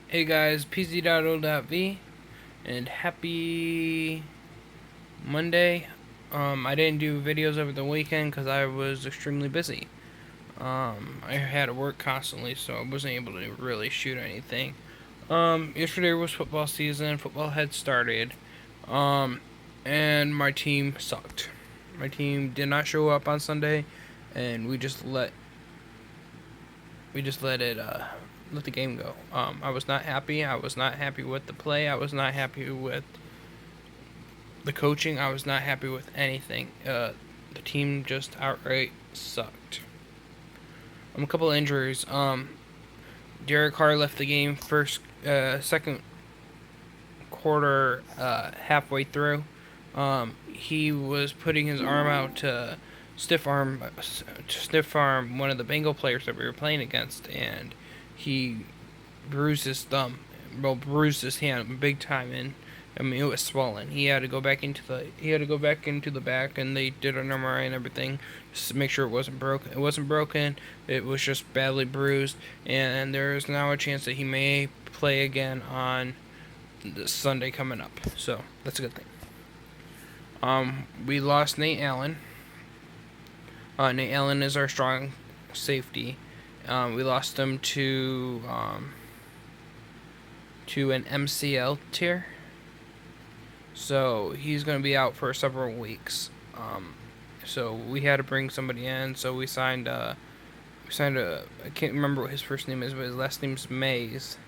Hey guys, pz.o.v and happy Monday. I didn't do videos over the weekend because I was extremely busy. I had to work constantly, so I wasn't able to really shoot anything. Yesterday was football season. Football had started, um, and my team sucked. My team did not show up on Sunday, and we just let the game go. I was not happy. I was not happy with the play. I was not happy with the coaching. I was not happy with anything. The team just outright sucked. A couple of injuries. Derek Carr left the game second quarter, halfway through. He was putting his arm out to stiff arm one of the Bengal players that we were playing against, and he bruised his thumb, well, bruised his hand big time, and I mean it was swollen. He had to go back into the back, and they did an MRI and everything just to make sure it wasn't broken. It wasn't broken. It was just badly bruised, and there is now a chance that he may play again on this Sunday coming up. So that's a good thing. We lost Nate Allen. Nate Allen is our strong safety. We lost him to an MCL tear, so he's going to be out for several weeks. So we had to bring somebody in. So we signed a I can't remember what his first name is, but his last name's Mays.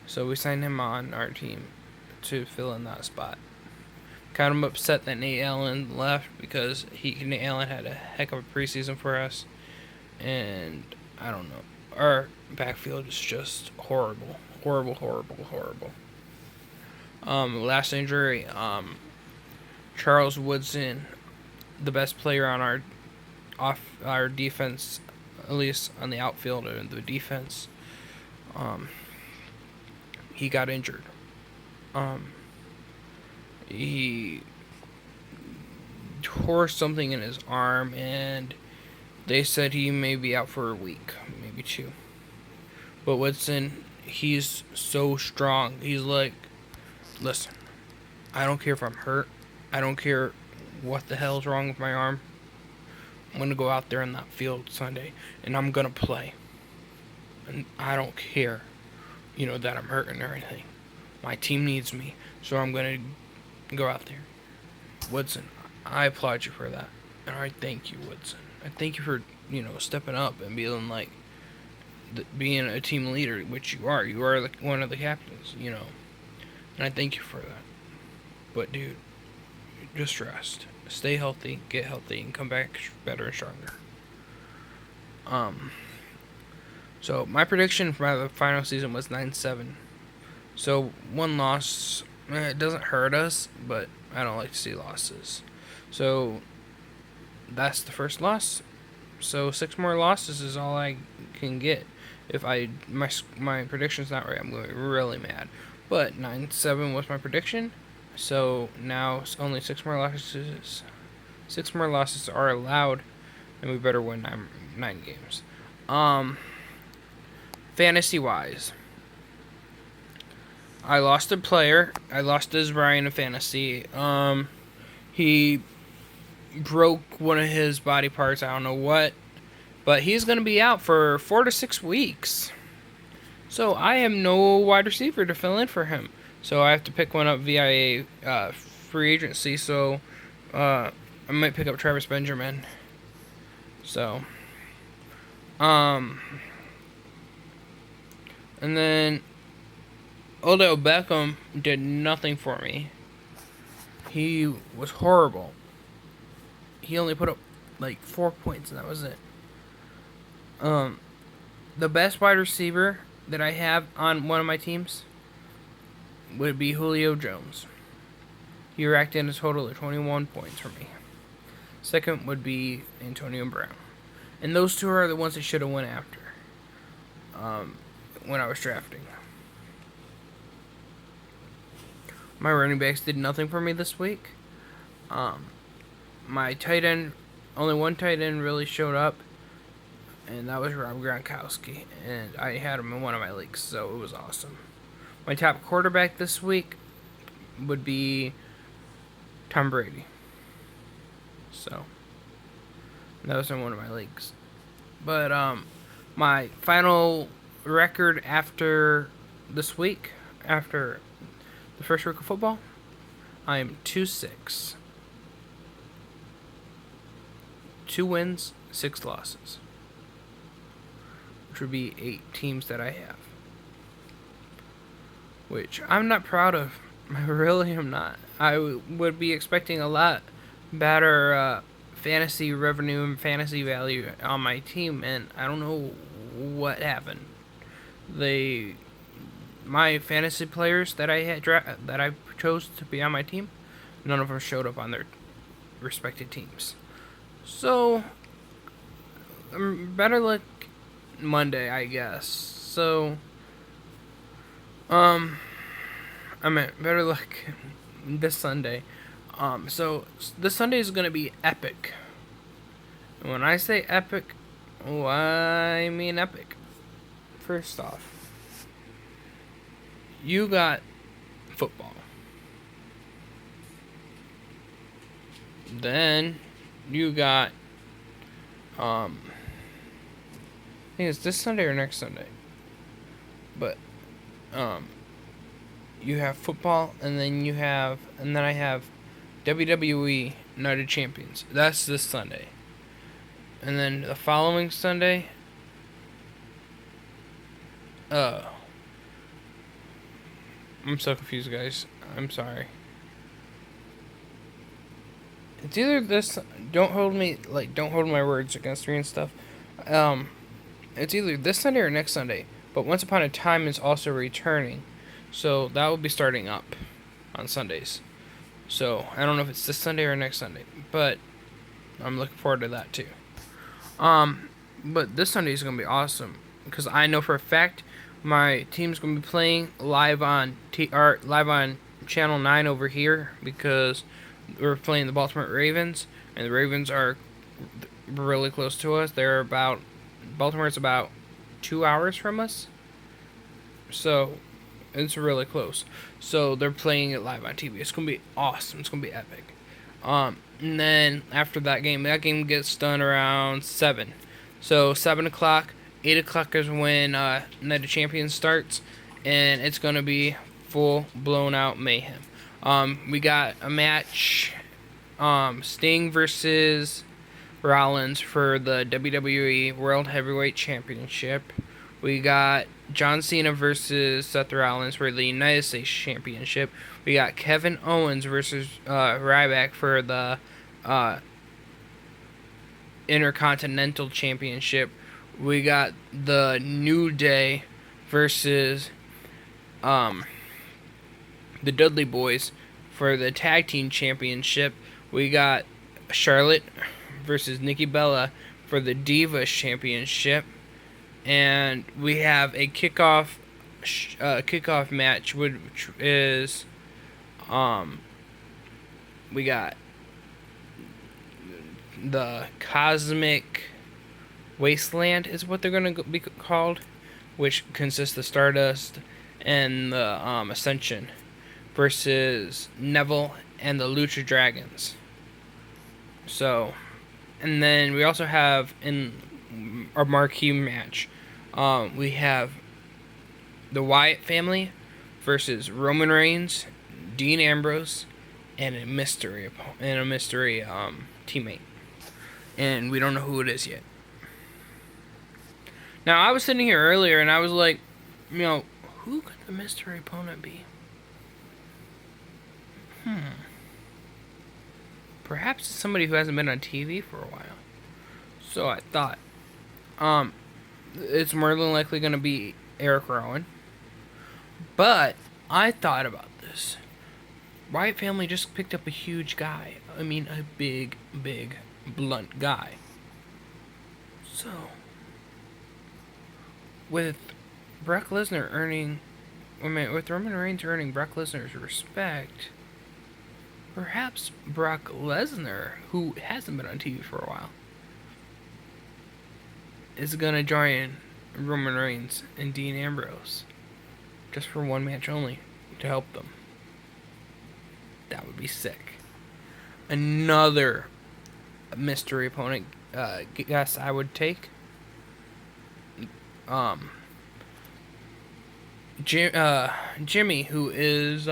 So we signed him on our team to fill in that spot. Kind of upset that Nate Allen left because Nate Allen had a heck of a preseason for us, and I don't know. Our backfield is just horrible, horrible, horrible, horrible. Last injury, Charles Woodson, the best player on our defense, at least on the outfield and the defense. He got injured. He tore something in his arm, and they said he may be out for a week, maybe two. But Woodson, he's so strong. He's like, listen, I don't care if I'm hurt. I don't care what the hell's wrong with my arm. I'm going to go out there in that field Sunday, and I'm going to play. And I don't care, that I'm hurting or anything. My team needs me, so I'm going to go out there. Woodson, I applaud you for that. And I thank you, Woodson. I thank you for, stepping up and being a team leader, which you are. You are one of the captains, And I thank you for that. But, dude, just rest. Stay healthy, get healthy, and come back better and stronger. So, my prediction for the final season was 9-7. So, one loss, it doesn't hurt us, but I don't like to see losses. So, that's the first loss. So 6 more losses is all I can get. If my prediction's not right, I'm going to be really mad. But 9-7 was my prediction. So now only 6 more losses. 6 more losses are allowed, and we better win 9 games. Fantasy wise, I lost a player. I lost Des Bryant in fantasy. He broke one of his body parts. I don't know what, but he's going to be out for 4 to 6 weeks. So I have no wide receiver to fill in for him. So I have to pick one up via a free agency. So I might pick up Travis Benjamin. So, and then Odell Beckham did nothing for me. He was horrible. He only put up like 4 points, and that was it. The best wide receiver that I have on one of my teams would be Julio Jones. He racked in a total of 21 points for me. Second would be Antonio Brown. And those two are the ones I should have went after when I was drafting. My running backs did nothing for me this week. My tight end, only one tight end really showed up, and that was Rob Gronkowski, and I had him in one of my leagues, so it was awesome. My top quarterback this week would be Tom Brady. So that was in one of my leagues. But my final record after this week, after the first week of football, I am 2-6. 2 wins, 6 losses. Which would be 8 teams that I have. Which I'm not proud of. I really am not. I would be expecting a lot better fantasy revenue and fantasy value on my team, and I don't know what happened. My fantasy players that I had that I chose to be on my team, none of them showed up on their respected teams. So better luck Monday, I guess. So I meant better luck this Sunday. So this Sunday is gonna be epic. And when I say epic, I mean epic. First off, you got football. Then you got I think it's this Sunday or next Sunday. But you have football, and then I have WWE Night of Champions. That's this Sunday. And then the following Sunday, I'm so confused, guys. I'm sorry. It's either this. Don't hold my words against me and stuff. It's either this Sunday or next Sunday. But Once Upon a Time is also returning, so that will be starting up on Sundays. So I don't know if it's this Sunday or next Sunday, but I'm looking forward to that too. But this Sunday is gonna be awesome because I know for a fact my team's gonna be playing live on live on Channel 9 over here because we're playing the Baltimore Ravens, and the Ravens are really close to us. Baltimore's about 2 hours from us, so it's really close. So they're playing it live on TV. It's gonna be awesome. It's gonna be epic. And then after that game gets done around 7. So 7 o'clock, 8 o'clock is when Night of Champions starts, and it's gonna be full blown out mayhem. We got a match, Sting versus Rollins for the WWE World Heavyweight Championship. We got John Cena versus Seth Rollins for the United States Championship. We got Kevin Owens versus Ryback for the Intercontinental Championship. We got the New Day versus the Dudley Boys for the Tag Team Championship. We got Charlotte versus Nikki Bella for the Divas Championship. And we have a kickoff match, which is we got the Cosmic Wasteland is what they're gonna be called, which consists of Stardust and the Ascension versus Neville and the Lucha Dragons. So, and then we also have in our marquee match, we have the Wyatt family versus Roman Reigns, Dean Ambrose, and a mystery teammate, and we don't know who it is yet. Now, I was sitting here earlier and I was like, who could the mystery opponent be? Perhaps it's somebody who hasn't been on TV for a while. So I thought, it's more than likely going to be Eric Rowan. But I thought about this. Wyatt family just picked up a huge guy. I mean, a big, blunt guy. So, with Brock Lesnar with Roman Reigns earning Brock Lesnar's respect, perhaps Brock Lesnar, who hasn't been on TV for a while, is gonna join Roman Reigns and Dean Ambrose just for one match only to help them. That would be sick. Another mystery opponent guess I would take. Um, Jimmy, who is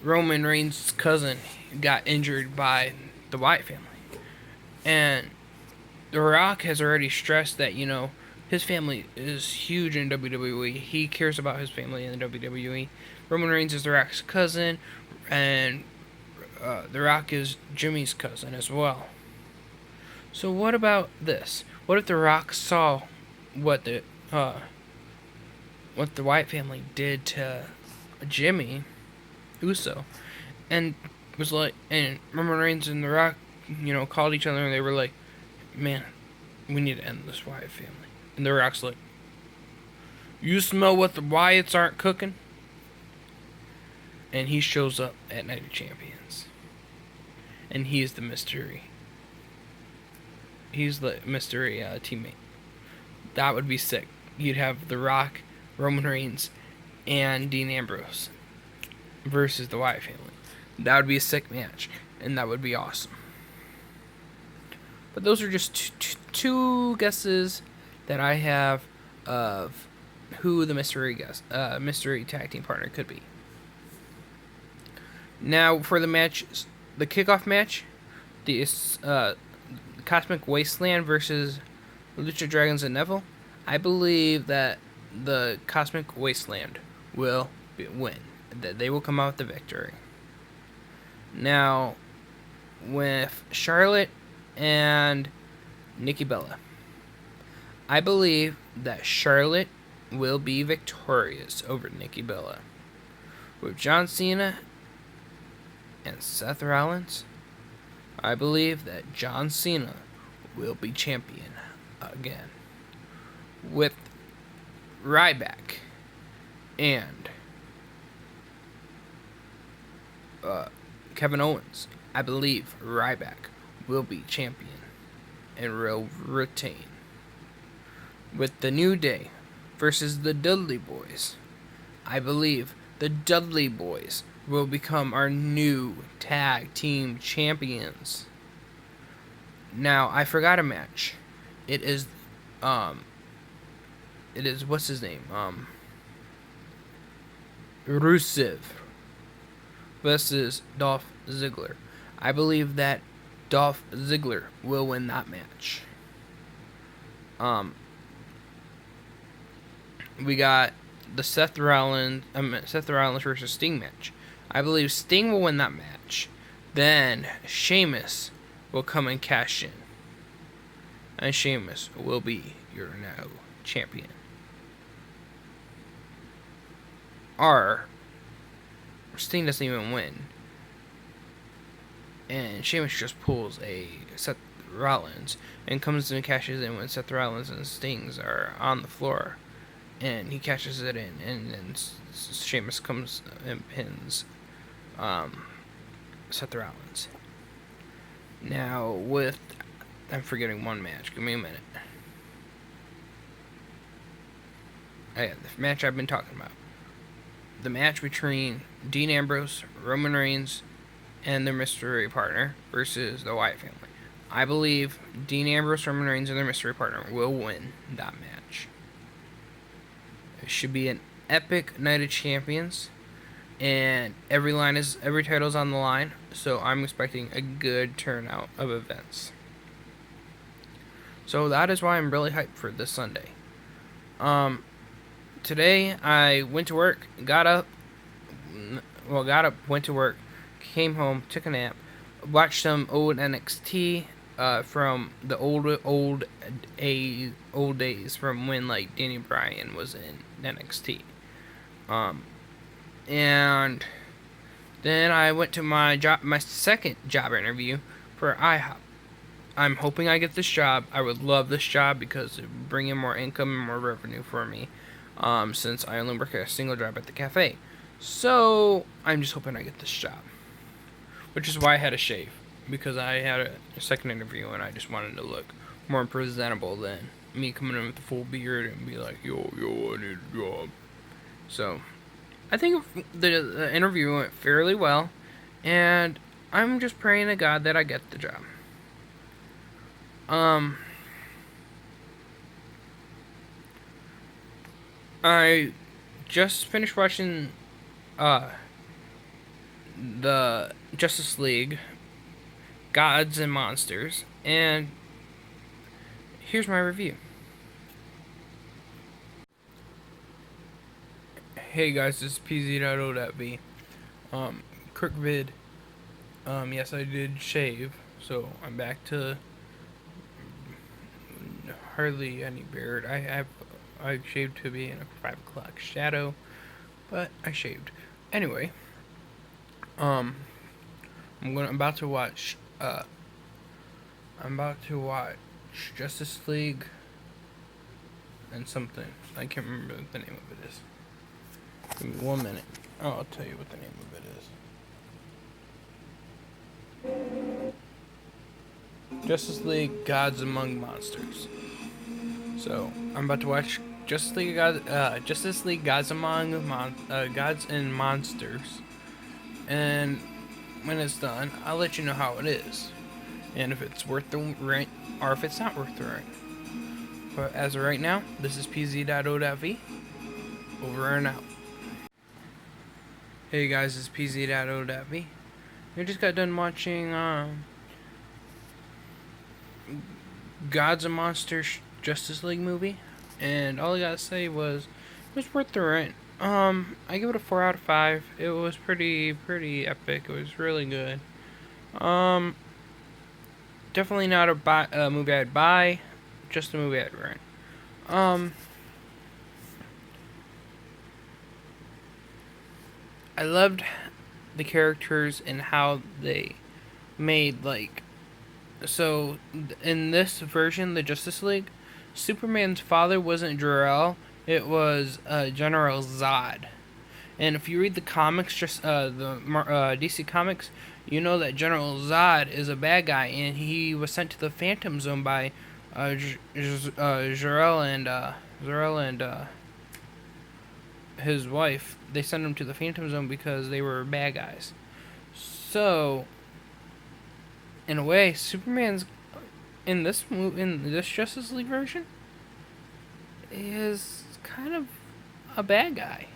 Roman Reigns' cousin, got injured by the Wyatt family, and The Rock has already stressed that his family is huge in WWE. He cares about his family in the WWE. Roman Reigns is The Rock's cousin, and The Rock is Jimmy's cousin as well. So what about this? What if The Rock saw what the Wyatt family did to Jimmy Uso, and was like, and Roman Reigns and The Rock, called each other and they were like, "Man, we need to end this Wyatt family." And The Rock's like, "You smell what the Wyatts aren't cooking?" And he shows up at Night of Champions, and he's the mystery. He's the mystery teammate. That would be sick. You'd have The Rock, Roman Reigns, and Dean Ambrose versus the Wyatt family. That would be a sick match, and that would be awesome. But those are just two guesses that I have of who the mystery tag team partner could be. Now for the matches, the kickoff match, the Cosmic Wasteland versus Lucha Dragons and Neville. I believe that the Cosmic Wasteland will win. That they will come out with the victory. Now, with Charlotte and Nikki Bella, I believe that Charlotte will be victorious over Nikki Bella. With John Cena and Seth Rollins, I believe that John Cena will be champion again. With Ryback and Kevin Owens, I believe Ryback will be champion and will retain. With the New Day versus the Dudley Boys, I believe the Dudley Boys will become our new tag team champions. Now, I forgot a match. It is what's his name? Rusev versus Dolph Ziggler. I believe that Dolph Ziggler will win that match. We got the Seth Rollins versus Sting match. I believe Sting will win that match. Then Sheamus will come and cash in, and Sheamus will be your now champion. Or Sting doesn't even win, and Sheamus just pulls a Seth Rollins and comes and cashes in when Seth Rollins and Stings are on the floor, and he cashes it in, and then Sheamus comes and pins Seth Rollins. Now I'm forgetting one match. Give me a minute. Oh yeah, the match I've been talking about. The match between Dean Ambrose, Roman Reigns, and their mystery partner versus the Wyatt family. I believe Dean Ambrose, Roman Reigns, and their mystery partner will win that match. It should be an epic Night of Champions, and every title's on the line, so I'm expecting a good turnout of events. So that is why I'm really hyped for this Sunday. Today I went to work, went to work, came home, took a nap, watched some old NXT from the old days from when Danny Bryan was in NXT. And then I went to my second job interview for IHOP. I'm hoping I get this job. I would love this job because it would bring in more income and more revenue for me, since I only work at a single job at the cafe. So I'm just hoping I get this job, which is why I had a shave, because I had a second interview and I just wanted to look more presentable than me coming in with a full beard and be like, yo, I need a job. So I think the interview went fairly well, and I'm just praying to God that I get the job. I just finished watching the Justice League, Gods and Monsters, and here's my review. Hey guys, this is PZ.O.V. Quick vid. Yes, I did shave, so I'm back to hardly any beard. I shaved to be in a 5 o'clock shadow, but I shaved. Anyway, I'm about to watch Justice League and something. I can't remember what the name of it is. Give me 1 minute. Oh, I'll tell you what the name of it is. Justice League Gods Among Monsters. So I'm about to watch Justice League Gods Gods and Monsters, and when it's done, I'll let you know how it is, and if it's worth the rent or if it's not worth the rent. But as of right now, this is PZ.O.V. Over and out. Hey guys, this is PZ.O.V. We just got done watching Gods and Monsters Justice League movie, and all I gotta say was it was worth the rent. I give it a 4 out of 5. It was pretty epic. It was really good. Definitely not a movie I'd buy, just a movie I'd rent. I loved the characters and how they made, like, so in this version, the Justice League, Superman's father wasn't Jor-El, it was General Zod. And if you read the comics, just the DC comics, you know that General Zod is a bad guy, and he was sent to the Phantom Zone by Jor-El and his wife. They sent him to the Phantom Zone because they were bad guys. So, in a way, Superman's in this Justice League version is kind of a bad guy,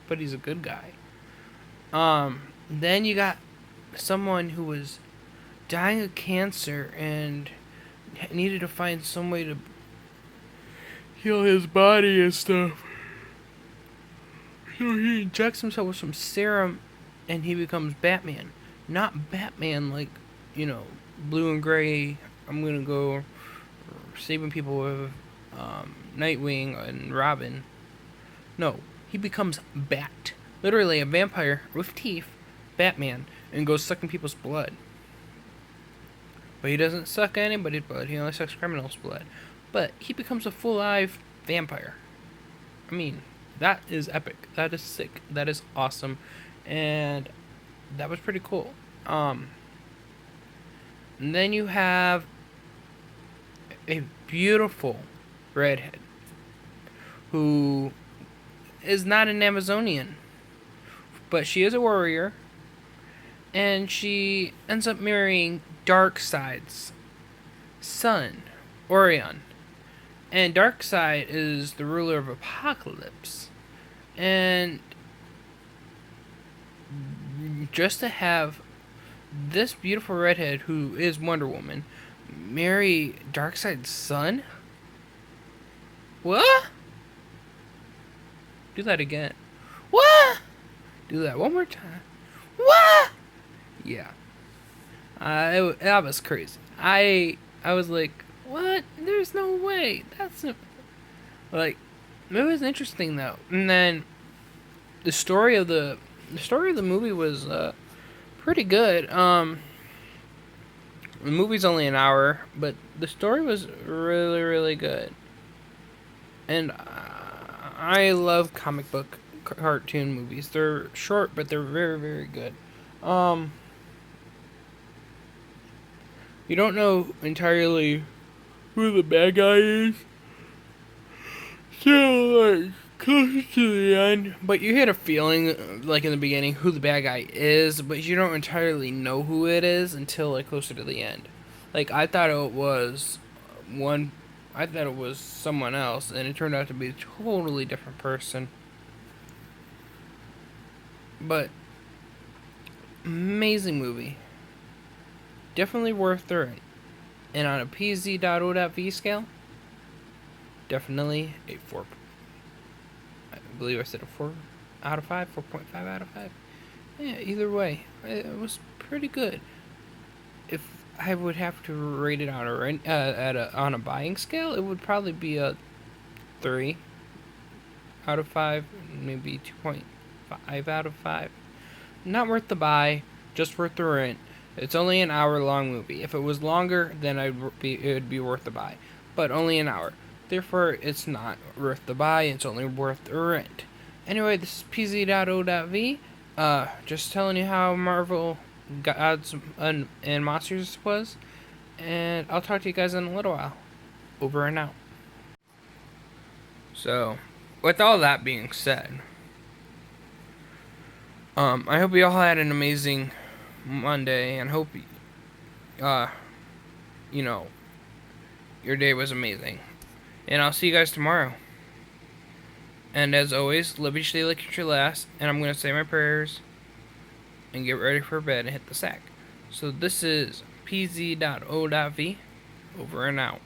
but he's a good guy. Then you got someone who was dying of cancer and needed to find some way to heal his body and stuff. So he injects himself with some serum, and he becomes Batman. Not Batman like, blue and gray. I'm gonna go saving people with Nightwing and Robin. No, he becomes Bat. Literally a vampire with teeth, Batman, and goes sucking people's blood. But he doesn't suck anybody's blood. He only sucks criminals' blood. But he becomes a full live vampire. I mean, that is epic. That is sick. That is awesome. And that was pretty cool. And then you have a beautiful redhead who is not an Amazonian, but she is a warrior, and she ends up marrying Darkseid's son, Orion. And Darkseid is the ruler of Apocalypse. And just to have this beautiful redhead, who is Wonder Woman, marry Darkseid's son? What? Do that again. What? Do that one more time. What? Yeah. That was crazy. I was like, what? There's no way. That's a... like, it was interesting though. And then the story of the movie was pretty good. The movie's only an hour, but the story was really good. And I love comic book cartoon movies. They're short, but they're very good. You don't know entirely who the bad guy is. So, like, close to the end, but you get a feeling, like in the beginning, who the bad guy is, but you don't entirely know who it is until like closer to the end. Like I thought it was one, I thought it was someone else, and it turned out to be a totally different person. But amazing movie, definitely worth the rent. And on a PZ.O.V scale, definitely a 4. I believe I said a 4 out of 5, 4.5 out of 5. Yeah, either way, it was pretty good. If I would have to rate it on on a buying scale, it would probably be a 3 out of 5, maybe 2.5 out of 5. Not worth the buy, just worth the rent. It's only an hour-long movie. If it was longer, then it would be worth the buy. But only an hour. Therefore, it's not worth the buy. It's only worth the rent. Anyway, this is PZ.O.V. Just telling you how Marvel Gods and Monsters was. And I'll talk to you guys in a little while. Over and out. So, with all that being said, I hope you all had an amazing Monday, and hope you know, your day was amazing. And I'll see you guys tomorrow. And as always, live each day like it's your last, and I'm gonna say my prayers and get ready for bed and hit the sack. So this is PZ.O.V. Over and out.